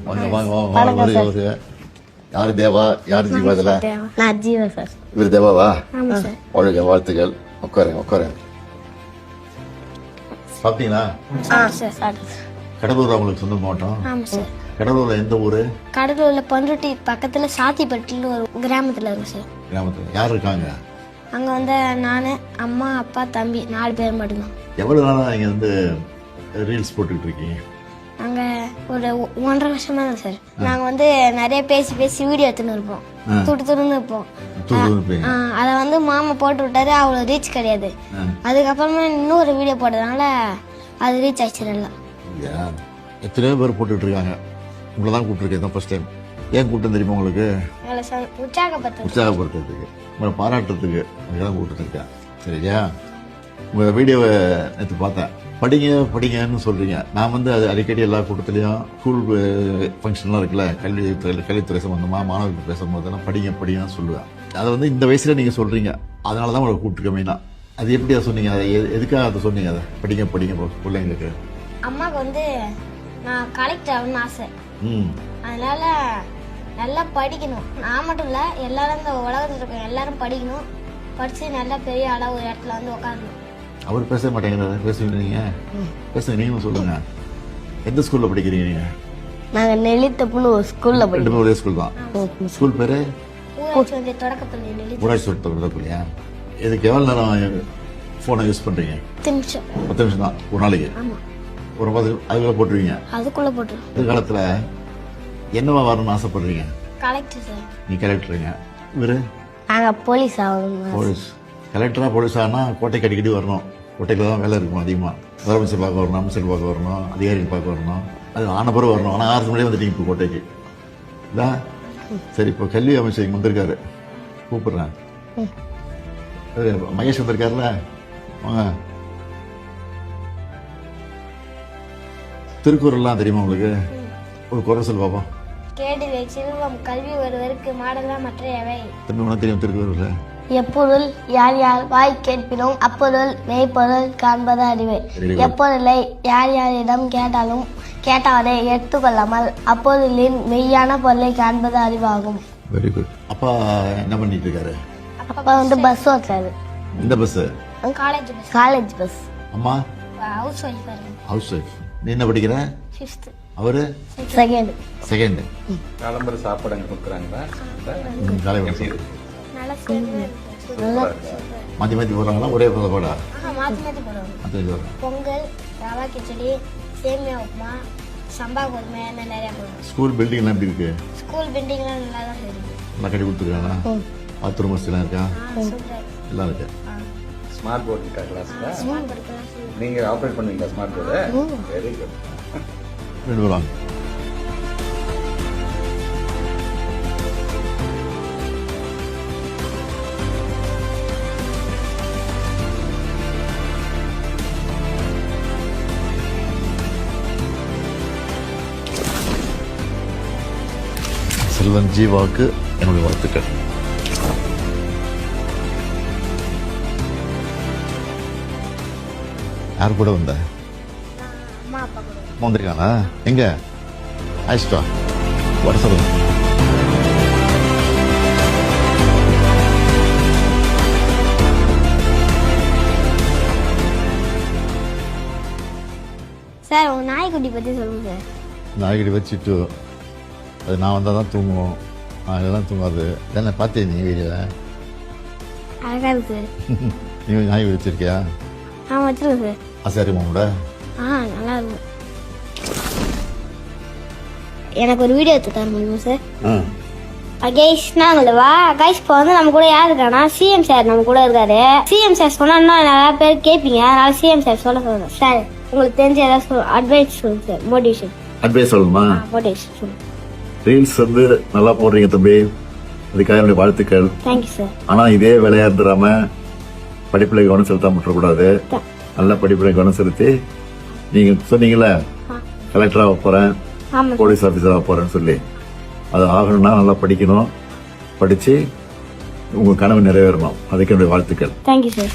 வாங்க வாங்க வாங்க வாங்க ஒரு யாரு தேவா யாரு ஜீவா இதுல நான் ஜீவா சார். இவர் தேவாவா? ஆமா சார். வாழ்க வாழ்த்துக்கள். உட்காருங்க உட்காருங்க. சாப்பிட்டீங்களா? சார். கடலூர் அவங்களுக்கு சொந்த மாவட்டம். ஆமா சார். கடலூர்ல எந்த ஊரு? கடலூர்ல பண்ருட்டி பக்கத்துல சாத்திப்பட்டின்னு ஒரு கிராமத்துல இருக்கு சார். கிராமத்துல யார் இருக்காங்க? அங்க வந்து நானு, அம்மா, அப்பா, தம்பி 4 பேர் மட்டும்தான். எவ்வளவு நாளா நீங்க வந்து ரீல்ஸ் போட்டுக்கிட்டு இருக்கீங்க? நாங்க ஒரு 1.5 வருஷமா தான் சார். நாங்க வந்து நிறைய பேசி வீடியோ எடுத்துன்னு இருப்போம். துடுத்துன்னு இருப்போம். அதை வந்து மாமா போட்டு விட்டாரு, அவ்வளவு ரீச் கிடையாது. அதுக்கப்புறமா இன்னொரு வீடியோ போட்டதுனால அது ரீச் ஆயிடுச்சு நல்லா. எத்தனையோ பேர் போட்டுட்டு இருக்காங்க. உங்களை தான் கூப்பிட்டுருக்கேன் ஃபர்ஸ்ட் டைம். ஏன் கூட்டம் தெரியுமா உங்களுக்கு? உற்சாகப்படுத்துறதுக்கு, உங்களை பாராட்டுறதுக்கு தான் கூப்பிட்டுருக்கேன். சரியா? உங்கள் வீடியோவை நேற்று பார்த்தேன். படிங்க படிங்கன்னு சொல்கிறீங்க. நான் வந்து அது அடிக்கடி எல்லா கூட்டத்துலேயும் ஸ்கூல் ஃபங்க்ஷன்லாம் இருக்குல்ல, கல்வித்துறை சம்மந்தமாக மாணவர்கள் பேசும்போதெல்லாம் படிங்க படிங்கன்னு சொல்லுவேன். அதை வந்து இந்த வயசில் நீங்கள் சொல்கிறீங்க. அதனால தான் உங்களை கூப்பிட்டுருக்க மெயினாக. அது எப்படி அதை சொன்னீங்க? அதை எதுக்காக அதை சொன்னீங்க? அதை படிங்க படிங்க பிள்ளைங்களுக்கு. அம்மாவுக்கு வந்து நான் கலெக்டர் ஆகணும்னு ஆசை. அதனால நல்லா படிக்கணும். நான் மட்டும் இல்லை, எல்லாரும் இந்த உலகத்தில் இருக்க எல்லாரும் படிக்கணும். படித்து நல்லா பெரிய ஆளாக ஒரு இடத்துல வந்து உட்காரணும். அவர் பேச மாட்டேங்கிறாரு. பேசுவீங்க பேசுங்க, நீங்களும் சொல்லுங்க. எந்த ஸ்கூல்ல படிக்கிறீங்க நீங்க? நாங்க நெல்லித்தப்புன்னு ஒரு ஸ்கூல்ல படிக்கிறோம். ஒரே ஸ்கூல் தான். ஸ்கூல் பேரு ஊராட்சி தொடக்கப்பள்ளி. ஊராட்சி தொடக்கப்பள்ளியா? இதுக்கு எவ்வளவு நேரம் போனை யூஸ் பண்றீங்க? 10 நிமிஷம் தான் ஒரு நாளைக்கு. ஒரு 10 அதுக்குள்ள போட்டுருவீங்க. அதுக்குள்ள போட்டுருவோம். எதிர்காலத்துல என்னவா வரணும்னு ஆசைப்படுறீங்க? Collector sir. நீ கலெக்டருங்க. இவரு நாங்க போலீஸ் ஆகணும். போலீஸ். கலெக்டரா போலீஸ் ஆனா கோட்டைக்கு அடிக்கடி வரணும். கோட்டைக்குள்ள தான் வேலை இருக்கும் அதிகமா. முதலமைச்சர் பார்க்க வரணும், அமைச்சர் பார்க்க வரணும், அதிகாரிகள் பார்க்க வரணும். அது ஆன பிறகு வரணும். ஆனால் 6 மணியே வந்துட்டீங்க இப்போ கோட்டைக்கு. இல்லை சரி, இப்போ கல்வி அமைச்சர் இங்கே வந்திருக்காரு, கூப்பிடுறேன். மகேஷ் வந்திருக்காருல்ல, வாங்க. திருக்குறள்லாம் தெரியுமா உங்களுக்கு? ஒரு குரல் சொல் பாப்போம். கேடிலே செல்வம் கல்வி ஒருவருக்கு மாடலா மற்றையவை. தம்பி உனக்கு தெரியும் திருக்குறள்? எப்பொருள் யார் யார் வாய் கேட்பினும் அப்பொருள் மெய்ப்பொருள் காண்பது அறிவு. எப்பொருளை யார் யாரிடம் கேட்டாலே எடுத்துக்கொள்ளாமல் அப்பொருளின் மெய்யான பொருளை காண்பது அறிவாகும். Very good. அப்பா என்ன பண்ணிட்டு இருக்காரு? அப்பா வந்து பஸ் ஓட்டுறாரு. இந்த பஸ்? College bus. அம்மா ஹவுஸ் ஒய்ஃப். House wife. நீ என்ன படிக்கிற? 5th. அவரு செகண்ட். காலம்பர சாப்பாடு அங்க கொடுக்குறாங்களா? மாத்தி மாத்தி போடுறாங்களா? ஒரே போடா? பொங்கல், ரவா கிச்சடி, சேமியா உப்புமா, சம்பா கோதுமை நிறைய போடுறோம். ஸ்கூல் பில்டிங்லாம் எப்படி இருக்கு? ஸ்கூல் பில்டிங்லாம் நல்லா தான் இருக்கு. நல்லா கட்டி கொடுத்துருக்காங்களா? பாத்ரூம் வசதிலாம் இருக்கா? எல்லாம் இருக்கு. ஸ்மார்ட் போர்டு இருக்கா கிளாஸ்ல? நீங்க ஆபரேட் பண்ணுவீங்களா ஸ்மார்ட் போர்டு? Very good. ரெண்டு பேரும் செல்வன் ஜீவாவுக்கு என்னுடைய வாழ்த்துக்கள். யார் கூட வந்த? வந்திருக்கானா? எங்க ஆயிஷ்டா வர சொல்லுங்க. சார் உங்க நாய்க்குட்டி பத்தி சொல்லுங்க சார். நாய்க்குட்டி வச்சுட்டு அது நான் வந்தால் தான் தூங்குவோம், அதெல்லாம் தூங்காது. என்ன பார்த்தேன் நீ வீடியோவில்? அழகா இருக்கு. நீ நாய் வச்சிருக்கியா? வச்சிருக்கேன் சார். ஆசையா இருக்குமா கூட? நல்லா இருக்கும். எனக்கு ஒரு வீடியோ எடுத்து தர முடியுமா சார்? கைஸ் நாங்களவா கைஸ் இப்போ வந்து நம்ம கூட யார் இருக்கானா சிஎம் சார் நம்ம கூட இருக்காரு. சிஎம் சார் சொன்னா நிறைய பேர் கேட்பீங்க, அதனால சிஎம் சார் சொல்ல சார் உங்களுக்கு தெரிஞ்ச ஏதாவது அட்வைஸ் சொல்லுங்க சார். மோட்டிவேஷன் அட்வைஸ் சொல்லணுமா? மோட்டிவேஷன் சொல்லுங்க. ரீல்ஸ் வந்து நல்லா போடுறீங்க தம்பி, அதுக்காக என்னுடைய வாழ்த்துக்கள். Thank you sir. ஆனா இதே வேலையா இருந்துடாம படிப்புல கவனம் செலுத்தாம விட்டுறக்கூடாது. நல்ல படிப்புல கவனம் செலுத்தி நீங்க சொன்னீங்கல்ல கலெக்டராக போறேன், போலீஸ் ஆஃபீஸராக போறேன்னு சொல்லி, அது ஆகணும்னா நல்லா படிக்கணும். படிச்சு உங்க கனவு நிறைவேறணும். அதுக்கு என்னுடைய வாழ்த்துக்கள். Thank you sir.